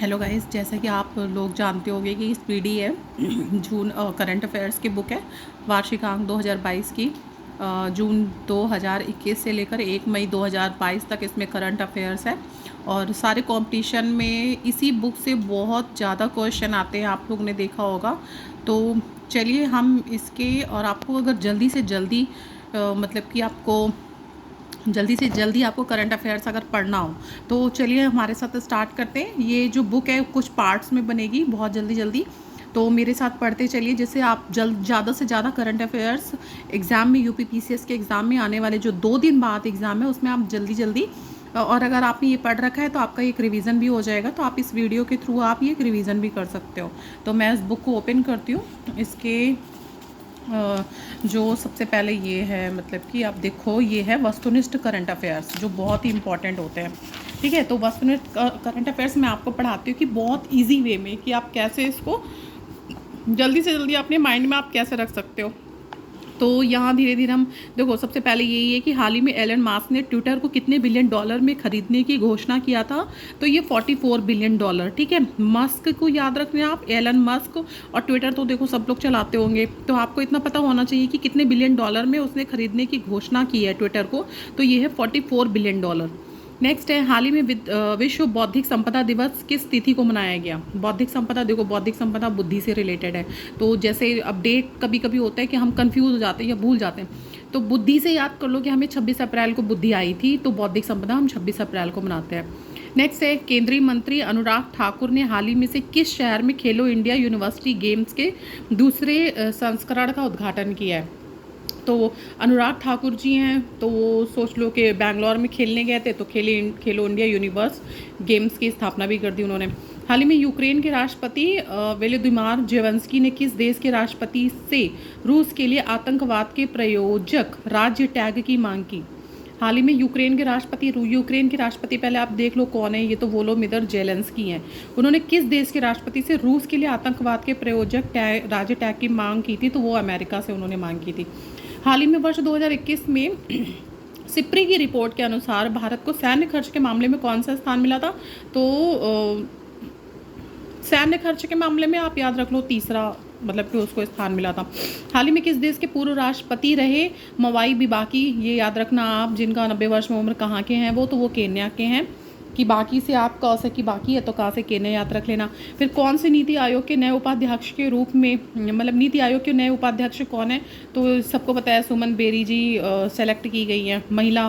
Hello guys, जैसा कि आप लोग जानते होंगे कि स्पीडी है जून करंट अफेयर्स की बुक है। वार्षिकांक 2022 की जून 2021 से लेकर 1 मई 2022 तक इसमें करंट अफेयर्स है। और सारे कंपटीशन में इसी बुक से बहुत ज़्यादा क्वेश्चन आते हैं, आप लोग ने देखा होगा। तो चलिए हम इसके, और आपको अगर जल्दी से जल्दी मतलब कि आपको जल्दी से जल्दी आपको करंट अफेयर्स अगर पढ़ना हो तो चलिए हमारे साथ स्टार्ट करते हैं। ये जो बुक है कुछ पार्ट्स में बनेगी, बहुत जल्दी जल्दी, तो मेरे साथ पढ़ते चलिए जिससे आप ज़्यादा से ज़्यादा करंट अफेयर्स एग्ज़ाम में, यूपी पीसीएस के एग्ज़ाम में आने वाले जो 2 दिन बाद एग्ज़ाम है उसमें आप जल्दी जल्दी, और अगर आपने ये पढ़ रखा है तो आपका एक रिवीजन भी हो जाएगा। तो आप इस वीडियो के थ्रू आप ये एक रिवीजन भी कर सकते हो। तो मैं इस बुक को ओपन करती हूँ। इसके जो सबसे पहले ये है, मतलब कि आप देखो, ये है वस्तुनिष्ठ करंट अफेयर्स जो बहुत ही इंपॉर्टेंट होते हैं। ठीक है, तो वस्तुनिष्ठ करंट अफेयर्स मैं आपको पढ़ाती हूँ कि बहुत इजी वे में कि आप कैसे इसको जल्दी से जल्दी अपने माइंड में आप कैसे रख सकते हो। तो यहाँ धीरे धीरे हम देखो, सबसे पहले यही है कि हाल ही में एलन मास्क ने ट्विटर को कितने बिलियन डॉलर में खरीदने की घोषणा किया था। तो ये 44 बिलियन डॉलर। ठीक है, मस्क को याद रखना आप, एलन मस्क। और ट्विटर तो देखो सब लोग चलाते होंगे, तो आपको इतना पता होना चाहिए कि कितने बिलियन डॉलर में उसने खरीदने की घोषणा की है ट्विटर को। तो ये है 44 बिलियन डॉलर। नेक्स्ट है, हाल ही में विश्व बौद्धिक संपदा दिवस किस तिथि को मनाया गया। बौद्धिक संपदा, देखो बौद्धिक संपदा बुद्धि से रिलेटेड है। तो जैसे अपडेट कभी कभी होता है कि हम कंफ्यूज हो जाते हैं या भूल जाते हैं, तो बुद्धि से याद कर लो कि हमें 26 अप्रैल को बुद्धि आई थी, तो बौद्धिक संपदा हम 26 अप्रैल को मनाते हैं। नेक्स्ट है, केंद्रीय मंत्री अनुराग ठाकुर ने हाल ही में से किस शहर में खेलो इंडिया यूनिवर्सिटी गेम्स के दूसरे संस्करण का उद्घाटन किया है। तो अनुराग ठाकुर जी हैं, तो वो सोच लो कि बैंगलोर में खेलने गए थे, तो खेलो इंडिया यूनिवर्स गेम्स की स्थापना भी कर दी उन्होंने। हाल ही में यूक्रेन के राष्ट्रपति वेलोदिमीर जेलेंस्की ने किस देश के राष्ट्रपति से रूस के लिए आतंकवाद के प्रायोजक राज्य टैग की मांग की। हाल ही में यूक्रेन के राष्ट्रपति पहले आप देख लो कौन है, ये तो वोलोदिमीर जेलेंस्की हैं। उन्होंने किस देश के राष्ट्रपति से रूस के लिए आतंकवाद के प्रायोजक राज्य टैग की मांग की थी, तो वो अमेरिका से उन्होंने मांग की थी। हाल ही में वर्ष 2021 में सिप्री की रिपोर्ट के अनुसार भारत को सैन्य खर्च के मामले में कौन सा स्थान मिला था। तो सैन्य खर्च के मामले में आप याद रख लो तीसरा, मतलब कि उसको स्थान मिला था। हाल ही में किस देश के पूर्व राष्ट्रपति रहे मवाई बिबाकी, ये याद रखना आप, जिनका 90 वर्ष में उम्र, कहाँ के हैं वो, तो वो केन्या के हैं। कि बाकी से आप कहा से कि बाकी है तो कहाँ से केन्या याद रख लेना। फिर कौन से नीति आयोग के नए उपाध्यक्ष के रूप में, मतलब नीति आयोग के नए उपाध्यक्ष कौन है, तो सबको पता है सुमन बेरी जी सेलेक्ट की गई हैं, महिला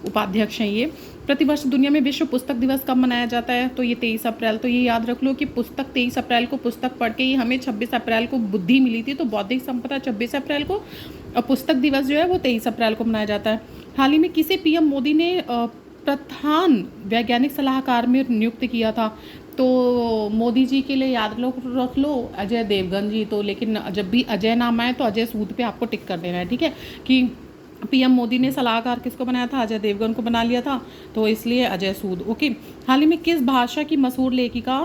उपाध्यक्ष हैं ये। प्रतिवर्ष दुनिया में विश्व पुस्तक दिवस कब मनाया जाता है, तो ये 23 अप्रैल। तो ये याद रख लो कि पुस्तक 23 अप्रैल को पुस्तक पढ़ के ही हमें 26 अप्रैल को बुद्धि मिली थी, तो बौद्धिक संपदा 26 अप्रैल को, और पुस्तक दिवस जो है वो 23 अप्रैल को मनाया जाता है। हाल ही में किसे पीएम मोदी ने प्रधान वैज्ञानिक सलाहकार में नियुक्त किया था, तो मोदी जी के लिए याद रख लो अजय देवगन जी। तो लेकिन जब भी अजय नाम आए तो अजय सूद पे आपको टिक कर देना है, ठीक है, कि पीएम मोदी ने सलाहकार किसको बनाया था, अजय देवगन को बना लिया था, तो इसलिए अजय सूद। ओके, हाल ही में किस भाषा की मशहूर लेखिका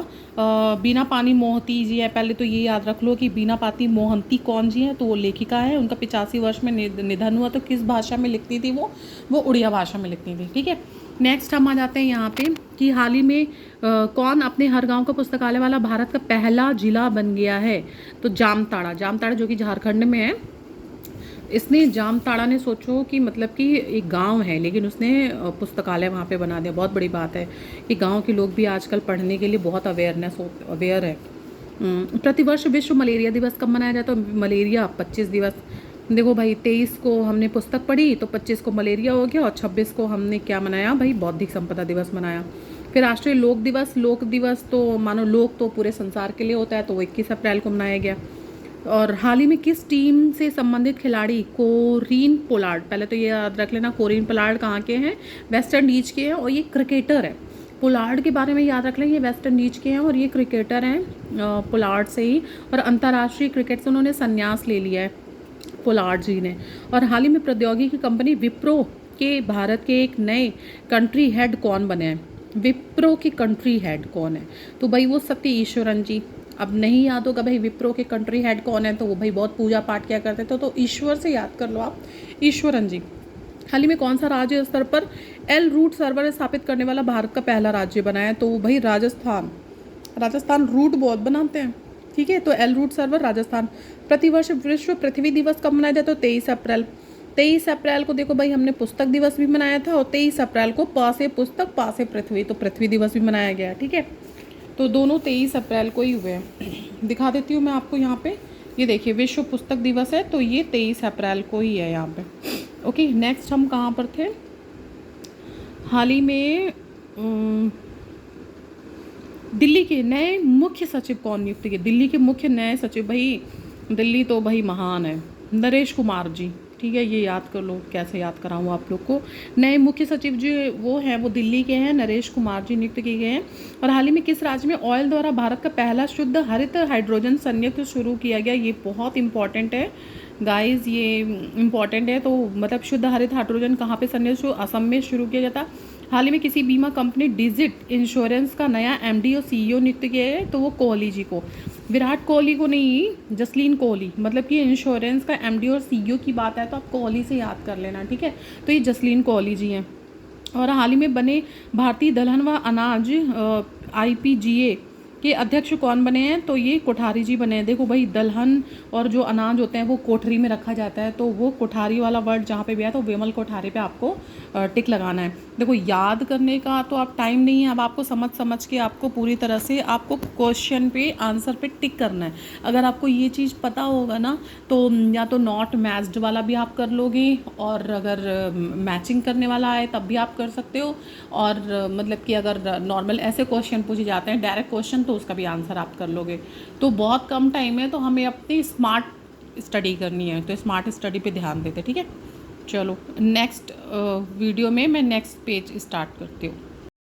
बीना पानी मोहंती जी है। पहले तो ये याद रख लो कि बीना पानी मोहंती कौन जी है, तो वो लेखिका है, उनका 85 वर्ष में निधन हुआ। तो किस भाषा में लिखती थी वो उड़िया भाषा में लिखती थी। ठीक है, नेक्स्ट हम आ जाते हैं यहाँ पे कि हाल ही में कौन अपने हर गांव का पुस्तकालय वाला भारत का पहला जिला बन गया है। तो जामताड़ा जो कि झारखंड में है। इसने जामताड़ा ने, सोचो कि मतलब कि एक गांव है लेकिन उसने पुस्तकालय वहाँ पे बना दिया। बहुत बड़ी बात है कि गांव के लोग भी आजकल पढ़ने के लिए बहुत अवेयर है। प्रतिवर्ष विश्व मलेरिया दिवस कब मनाया जाता है। मलेरिया 25 दिवस। देखो भाई, 23 को हमने पुस्तक पढ़ी तो 25 को मलेरिया हो गया, और 26 को हमने क्या मनाया भाई, बौद्धिक संपदा दिवस मनाया। फिर राष्ट्रीय लोक दिवस तो मानो लोक तो पूरे संसार के लिए होता है, तो वो 21 अप्रैल को मनाया गया। और हाल ही में किस टीम से संबंधित खिलाड़ी कोरिन पोलार्ड, पहले तो ये याद रख लेना कोरिन पोलार्ड कहाँ के हैं, वेस्ट इंडीज के हैं, और ये क्रिकेटर है। पोलार्ड के बारे में याद रख लें, ये वेस्ट इंडीज के हैं और ये क्रिकेटर हैं पोलार्ड से ही, और अंतर्राष्ट्रीय क्रिकेट से उन्होंने संन्यास ले लिया है पोलार्ड जी ने। और हाल ही में प्रौद्योगिकी कंपनी विप्रो के भारत के एक नए कंट्री हेड कौन बने हैं। विप्रो के कंट्री हेड कौन है, तो भाई वो सत्य ईश्वरन जी। अब नहीं याद होगा भाई विप्रो के कंट्री हेड कौन है, तो वो भाई बहुत पूजा पाठ किया करते थे, तो ईश्वर से याद कर लो आप, ईश्वरन जी। हाल ही में कौन सा राज्य स्तर पर एल रूट सर्वर स्थापित करने वाला भारत का पहला राज्य बना है? तो भाई राजस्थान। राजस्थान रूट बहुत बनाते हैं, ठीक है। तो एल रूट सर्वर राजस्थान। प्रतिवर्ष विश्व पृथ्वी दिवस कब मनाया जाता है? तो 23 अप्रैल। 23 अप्रैल को देखो भाई हमने पुस्तक दिवस भी मनाया था, और 23 अप्रैल को प से पुस्तक पा से पृथ्वी, तो पृथ्वी दिवस भी मनाया गया, ठीक है। तो दोनों 23 अप्रैल को ही हुए हैं। दिखा देती हूँ मैं आपको यहाँ पे, ये देखिए विश्व पुस्तक दिवस है, तो ये 23 अप्रैल को ही है यहाँ पे। ओके, नेक्स्ट हम कहाँ पर थे? हाल ही में दिल्ली के नए मुख्य सचिव कौन नियुक्त किए? दिल्ली के मुख्य नए सचिव, भाई दिल्ली तो भाई महान है, नरेश कुमार जी, ठीक है। ये याद कर लो, कैसे याद कराऊँ आप लोग को। नए मुख्य सचिव जो वो हैं वो दिल्ली के हैं, नरेश कुमार जी नियुक्त किए गए हैं। और हाल ही में किस राज्य में ऑयल द्वारा भारत का पहला शुद्ध हरित हाइड्रोजन संयंत्र शुरू किया गया? ये बहुत इंपॉर्टेंट है गाइस, ये इम्पॉर्टेंट है। तो मतलब शुद्ध हरित हाइड्रोजन कहाँ पे संयंत्र? असम में शुरू किया जाता। हाल ही में किसी बीमा कंपनी डिजिट इंश्योरेंस का नया एमडी और सीईओ नियुक्त किया है? तो वो कोहली जी को, विराट कोहली को नहीं, जसलीन कोहली। मतलब कि इंश्योरेंस का एमडी और सीईओ की बात है तो आप कोहली से याद कर लेना, ठीक है। तो ये जसलीन कोहली जी हैं। और हाल ही में बने भारतीय दलहन व अनाज आईपीजीए के अध्यक्ष कौन बने हैं? तो ये कोठारी जी बने हैं। देखो भाई दलहन और जो अनाज होते हैं वो कोठरी में रखा जाता है, तो वो कोठारी वाला वर्ड जहाँ पे भी है तो विमल कोठारी पे आपको टिक लगाना है। देखो याद करने का तो आप टाइम नहीं है, अब आपको समझ के आपको पूरी तरह से आपको क्वेश्चन पे आंसर पे टिक करना है। अगर आपको ये चीज़ पता होगा ना तो या तो नॉट मैच्ड वाला भी आप कर लोगे, और अगर मैचिंग करने वाला आए तब भी आप कर सकते हो। और मतलब कि अगर नॉर्मल ऐसे क्वेश्चन पूछे जाते हैं डायरेक्ट क्वेश्चन, तो उसका भी आंसर आप कर लोगे। तो बहुत कम टाइम है, तो हमें अपनी स्मार्ट स्टडी करनी है, तो स्मार्ट स्टडी पे ध्यान देते, ठीक है। चलो नेक्स्ट वीडियो में मैं नेक्स्ट पेज स्टार्ट करती हूँ।